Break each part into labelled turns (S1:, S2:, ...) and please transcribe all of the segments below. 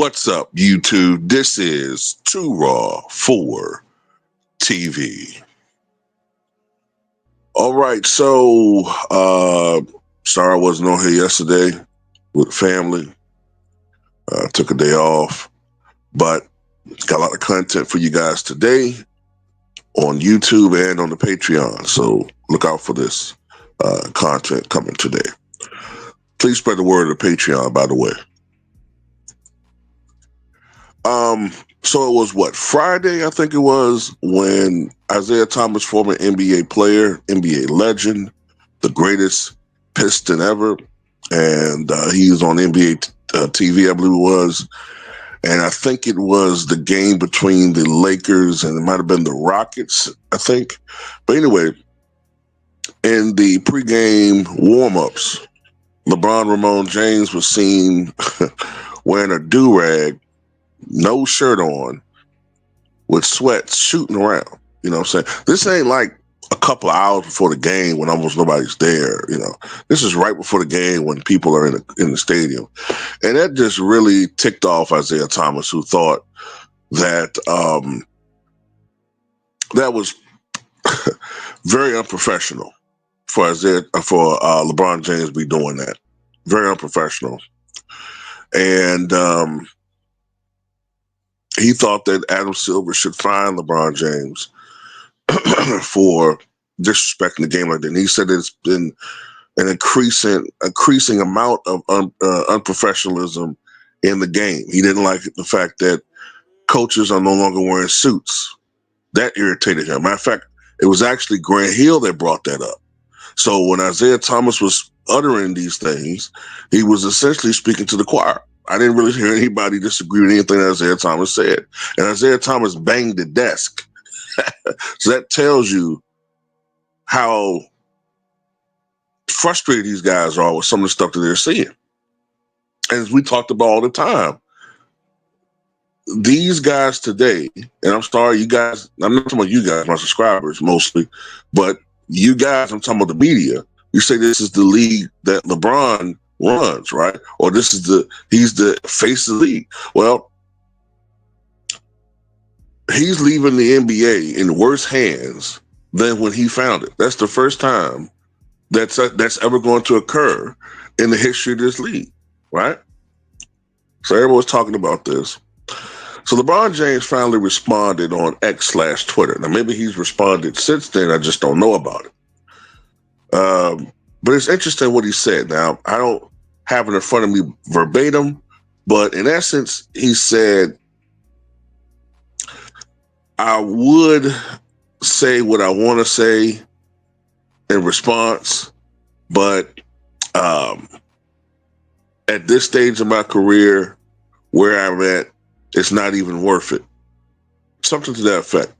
S1: What's up, YouTube? This is Too Raw for TV. All right, so sorry I wasn't on here yesterday with the family. Took a day off, but got a lot of content for you guys today on YouTube and on the Patreon. So look out for this content coming today. Please spread the word of the Patreon, by the way. So it was Friday, I think it was, when Isiah Thomas, former NBA player, NBA legend, the greatest Piston ever, and he was on NBA TV, I believe it was, and I think it was the game between the Lakers and it might have been the Rockets, I think. But anyway, in the pregame warm-ups, LeBron James was seen wearing a do-rag, no shirt on, with sweats, shooting around. You know what I'm saying? This ain't like a couple of hours before the game when almost nobody's there. You know, this is right before the game when people are in the stadium, and that just really ticked off Isiah Thomas, who thought that that was very unprofessional for LeBron James to be doing that. Very unprofessional, and he thought that Adam Silver should fine LeBron James for disrespecting the game like that. And he said it's been an increasing amount of unprofessionalism in the game. He didn't like the fact that coaches are no longer wearing suits. That irritated him. Matter of fact, it was actually Grant Hill that brought that up. So when Isiah Thomas was uttering these things, he was essentially speaking to the choir. I didn't really hear anybody disagree with anything that Isiah Thomas said. And Isiah Thomas banged the desk. So that tells you how frustrated these guys are with some of the stuff that they're seeing. And as we talked about all the time, these guys today, and I'm sorry, you guys, I'm not talking about you guys, my subscribers mostly, but you guys, I'm talking about the media. You say this is the league that LeBron runs, right? Or he's the face of the league. Well, he's leaving the NBA in worse hands than when he found it. That's the first time that's ever going to occur in the history of this league, right? So everyone's talking about this. So LeBron James finally responded on X/Twitter. Now maybe he's responded since then. I just don't know about it. But it's interesting what he said. Now I don't have it in front of me verbatim, but in essence, he said, I would say what I want to say in response, but at this stage of my career, where I'm at, it's not even worth it. Something to that effect.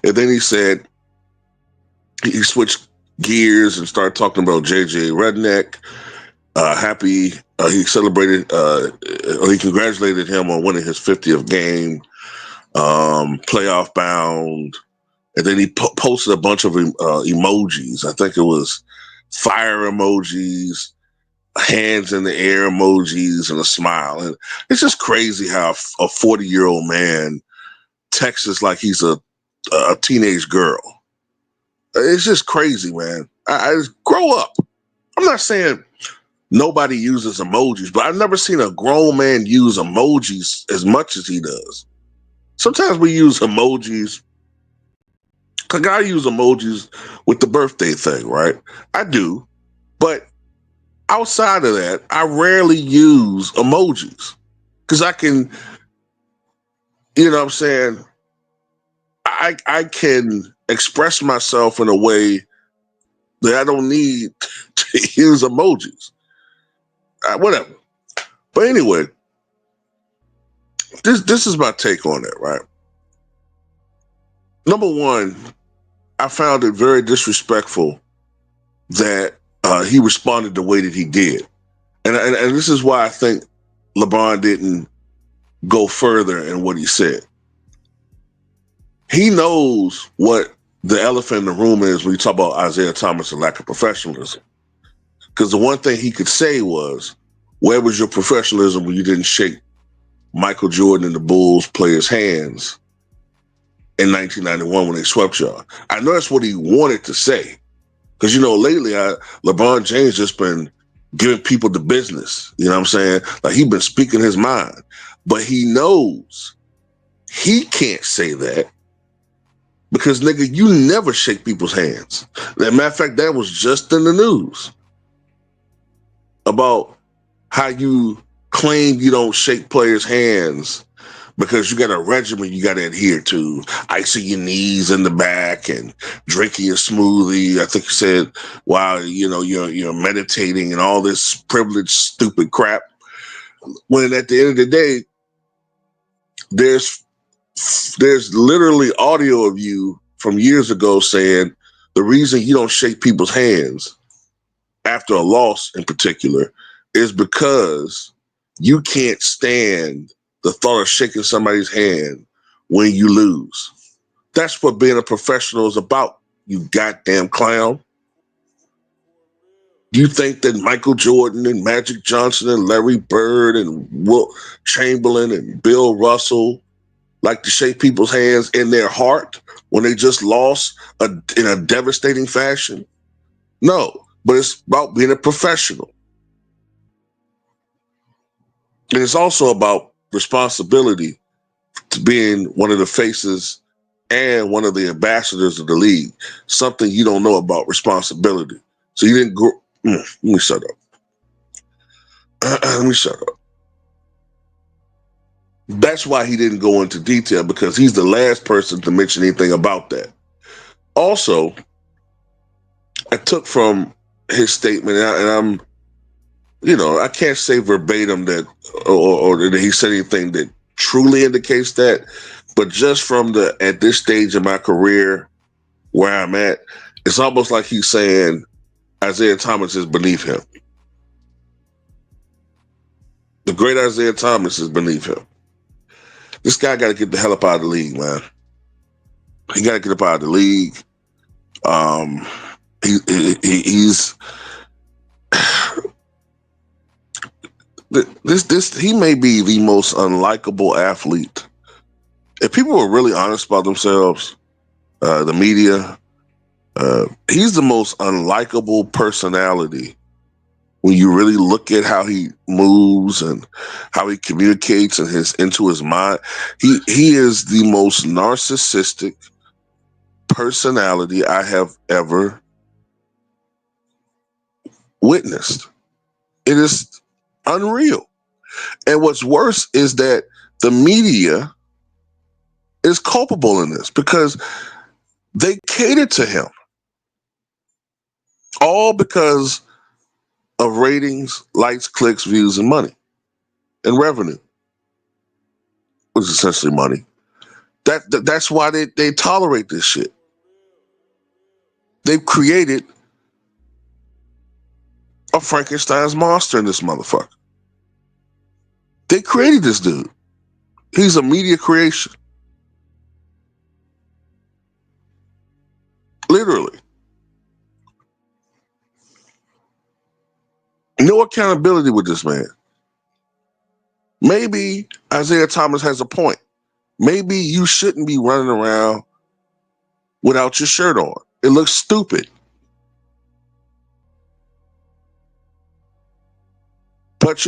S1: And then he said, he switched gears and started talking about JJ Redick. He celebrated, he congratulated him on winning his 50th game, playoff bound. And then he posted a bunch of emojis. I think it was fire emojis, hands in the air emojis, and a smile. And it's just crazy how a 40-year-old man texts like he's a teenage girl. It's just crazy, man. I just grow up. I'm not saying nobody uses emojis, but I've never seen a grown man use emojis as much as he does. Sometimes we use emojis. Like I use emojis with the birthday thing, right? I do. But outside of that, I rarely use emojis because I can, you know what I'm saying? I can express myself in a way that I don't need to use emojis. Whatever. But anyway, this is my take on it, right? Number one, I found it very disrespectful that he responded the way that he did. And this is why I think LeBron didn't go further in what he said. He knows what the elephant in the room is when you talk about Isiah Thomas and lack of professionalism. Because the one thing he could say was, where was your professionalism when you didn't shake Michael Jordan and the Bulls players' hands in 1991 when they swept y'all. I know that's what he wanted to say. Because, lately, LeBron James just been giving people the business. You know what I'm saying? Like, he been speaking his mind. But he knows he can't say that because, nigga, you never shake people's hands. As a matter of fact, that was just in the news about how you claim you don't shake players' hands because you got a regimen you got to adhere to, icing your knees in the back and drinking your smoothie. I think you said, wow, you're meditating and all this privileged, stupid crap. When at the end of the day, there's literally audio of you from years ago saying the reason you don't shake people's hands after a loss in particular is because you can't stand the thought of shaking somebody's hand when you lose. That's what being a professional is about, you goddamn clown. You think that Michael Jordan and Magic Johnson and Larry Bird and Wilt Chamberlain and Bill Russell like to shake people's hands in their heart when they just lost in a devastating fashion? No, but it's about being a professional. And it's also about responsibility to being one of the faces and one of the ambassadors of the league. Something you don't know about responsibility. So you didn't go. Let me shut up. Let me shut up. That's why he didn't go into detail, because he's the last person to mention anything about that. Also, I took from his statement, and I'm, I can't say verbatim that or that he said anything that truly indicates that, but just from at this stage of my career where I'm at, it's almost like he's saying Isiah Thomas is beneath him. The great Isiah Thomas is beneath him. This guy got to get the hell up out of the league, man. He got to get up out of the league. He's he may be the most unlikable athlete. If people were really honest about themselves, the media, he's the most unlikable personality when you really look at how he moves and how he communicates and into his mind. He is the most narcissistic personality I have ever witnessed. It is unreal. And what's worse is that the media is culpable in this because they cater to him. All because of ratings, likes, clicks, views, and money. And revenue. Which is essentially money. That's why they tolerate this shit. They've created a Frankenstein's monster in this motherfucker. They created this dude. He's a media creation. Literally. No accountability with this man. Maybe Isiah Thomas has a point. Maybe you shouldn't be running around without your shirt on. It looks stupid. But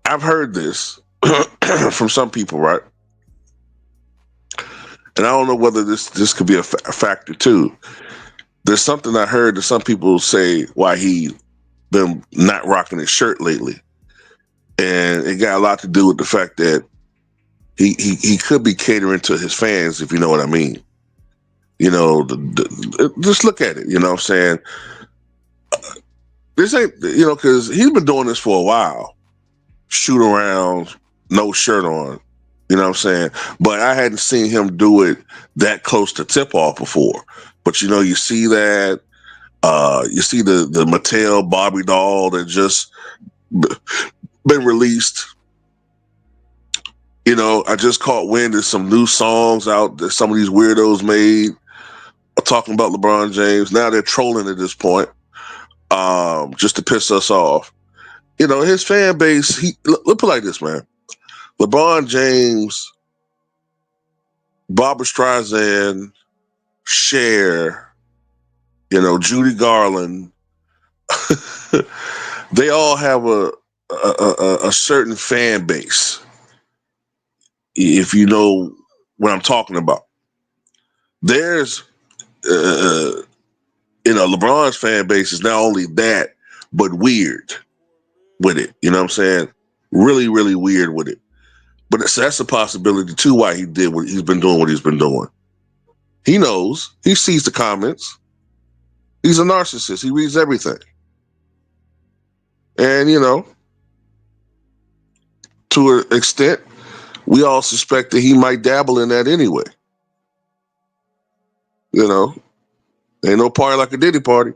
S1: I've heard this from some people, right? And I don't know whether this could be a factor too. There's something I heard that some people say why he been not rocking his shirt lately, and it got a lot to do with the fact that he could be catering to his fans, if you know what I mean. Just look at it. You know what I'm saying? This ain't, because he's been doing this for a while. Shoot around, no shirt on. You know what I'm saying? But I hadn't seen him do it that close to tip-off before. But, you see that. You see the Mattel Barbie doll that just been released. I just caught wind of some new songs out that some of these weirdos made talking about LeBron James. Now they're trolling at this point. just to piss us off. You know, his fan base, let's put it like this, man. LeBron James, Barbara Streisand, Cher, Judy Garland, they all have a certain fan base. If you know what I'm talking about, there's LeBron's fan base is not only that, but weird with it. You know what I'm saying? Really, really weird with it. But that's a possibility too. Why he did what he's been doing, what he's been doing. He knows. He sees the comments. He's a narcissist. He reads everything. And, to an extent, we all suspect that he might dabble in that anyway. Ain't no party like a Diddy party.